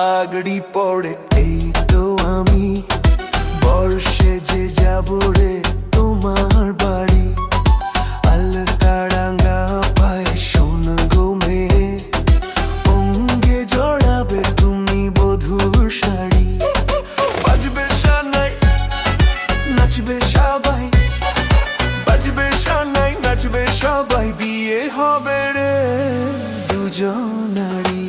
পাগড়ি পড়ে এই তো আমি বর্ষে যে যাব রে তোমার বাড়ি। আলতারাঙ্গা পায়ে সোন ঘুমে অঙ্গে জড়াবে তুমি বধূর শাড়ি। বাজবে শানাই নাচবে সবাই, বাজবে শানাই নাচবে সবাই, বিয়ে হবে রে দুজনারই।